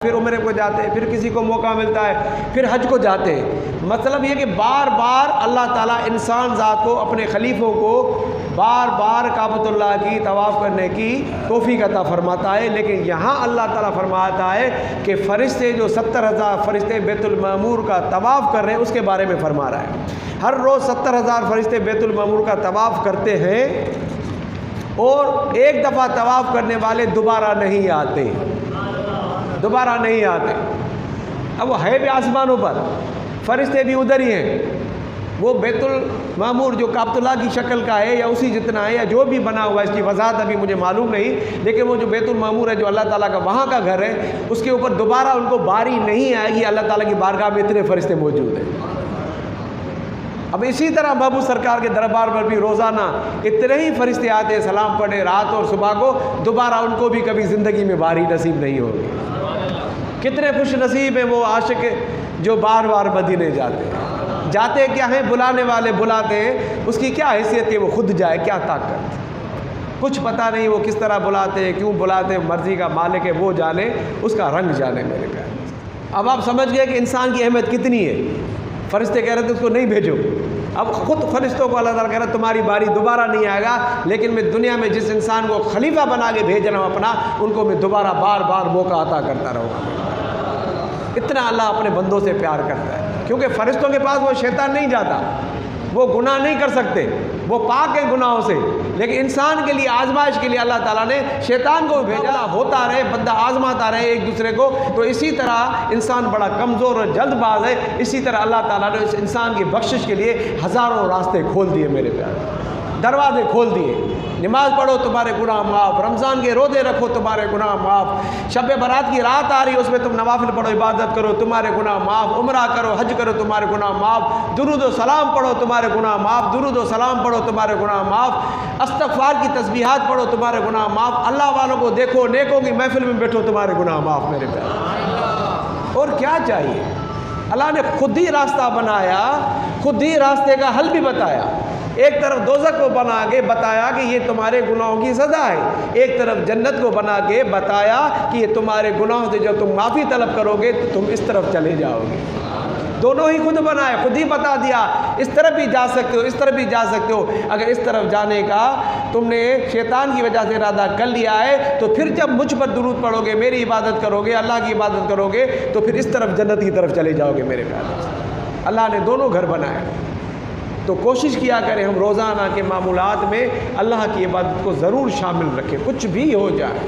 फिर उम्रे को जाते हैं, फिर किसी को मौका मिलता है फिर हज को जाते हैं। मतलब ये कि बार बार अल्लाह ताला इंसान ज़ात को, अपने खलीफों को बार बार काबतुल्लाह की तवाफ़ करने की तौफ़ीक़ अता फरमाता है। लेकिन यहाँ अल्लाह ताला फरमाता है कि फ़रिश्ते जो 70,000 फ़रिश्ते बैतुल मामूर का तवाफ़ कर रहे हैं उसके बारे में फरमा रहा है। हर रोज़ 70,000 फ़रिश्ते बैतुल मामूर का तवाफ़ करते हैं और एक दफ़ा तवाफ़ करने वाले दोबारा नहीं आते, दोबारा नहीं आते। अब वो है भी आसमानों पर, फरिश्ते भी उधर ही हैं। वो बैतुल मामूर जो काबतुल्लाह की शक्ल का है या उसी जितना है या जो भी बना हुआ है, इसकी वजाहत अभी मुझे मालूम नहीं, लेकिन वो जो बैतुल मामूर है जो अल्लाह ताला का वहाँ का घर है, उसके ऊपर दोबारा उनको बारी नहीं आएगी। अल्लाह ताला की बारगाह में इतने फरिश्ते मौजूद हैं। अब इसी तरह महबूब सरकार के दरबार पर भी रोज़ाना इतने ही फरिश्ते आते हैं, सलाम पढ़े रात और सुबह को, दोबारा उनको भी कभी ज़िंदगी में बारी नसीब नहीं होगी। कितने खुश नसीब हैं वो आशिक जो बार बार मदीने जाते हैं। जाते क्या हैं, बुलाने वाले बुलाते हैं, उसकी क्या हैसियत है वो खुद जाए, क्या ताकत, कुछ पता नहीं वो किस तरह बुलाते हैं, क्यों बुलाते हैं, मर्ज़ी का मालिक है वो जाने, उसका रंग जाने मेरे प्यारे। अब आप समझ गए कि इंसान की अहमियत कितनी है। फरिश्ते कह रहे थे उसको नहीं भेजो, अब खुद फरिश्तों को अल्लाह ताला कह रहा है तुम्हारी बारी दोबारा नहीं आएगा, लेकिन मैं दुनिया में जिस इंसान को खलीफा बना के भेज रहा हूँ अपना, उनको मैं दोबारा बार बार मौका अता करता रहूँगा। इतना अल्लाह अपने बंदों से प्यार करता है, क्योंकि फरिश्तों के पास वो शैतान नहीं जाता, वो गुनाह नहीं कर सकते, वो पाक है गुनाहों से। लेकिन इंसान के लिए आजमाइश के लिए अल्लाह ताला ने शैतान को भेजा, होता रहे बंदा आजमाता रहे एक दूसरे को। तो इसी तरह इंसान बड़ा कमज़ोर और जल्दबाज है, इसी तरह अल्लाह ताला ने इस इंसान की बख्शिश के लिए हज़ारों रास्ते खोल दिए मेरे प्यारे, दरवाजे खोल दिए। नमाज़ पढ़ो तुम्हारे गुनाह माफ़, रमज़ान के रोज़े रखो तुम्हारे गुनाह माफ़, शब बारात की रात आ रही है उसमें तुम नवाफिल पढ़ो, इबादत करो तुम्हारे गुनाह माफ़, उम्रा करो, हज करो तुम्हारे गुनाह माफ़, दुरूद व सलाम पढ़ो तुम्हारे गुनाह माफ़, दुरूद व सलाम पढ़ो तुम्हारे गुनाह माफ़, इस्तग़फ़ार की तस्बीहात पढ़ो तुम्हारे गुनाह माफ़, अल्लाह वालों को देखो, नेकों की महफिल में बैठो तुम्हारे गुनाह माफ़ मेरे प्यारे। और क्या चाहिए, अल्लाह ने खुद ही रास्ता बनाया, खुद ही रास्ते का हल भी बताया। एक तरफ दोज़ख को बना के बताया कि ये तुम्हारे गुनाहों की सज़ा है, एक तरफ जन्नत को बना के बताया कि ये तुम्हारे गुनाहों से जब तुम माफ़ी तलब करोगे तो तुम इस तरफ चले जाओगे। दोनों ही खुद बनाए, खुद ही बता दिया, इस तरफ भी जा सकते हो, इस तरफ भी जा सकते हो। अगर इस तरफ जाने का तुमने शैतान की वजह से इरादा कर लिया है तो फिर जब मुझ पर दुरूद पढ़ोगे, मेरी इबादत करोगे, अल्लाह की इबादत करोगे, तो फिर इस तरफ जन्नत की तरफ चले जाओगे मेरे प्यारे। अल्लाह ने दोनों घर बनाए। तो कोशिश किया करें हम रोज़ाना के मामूलात में अल्लाह की इबादत को ज़रूर शामिल रखें, कुछ भी हो जाए।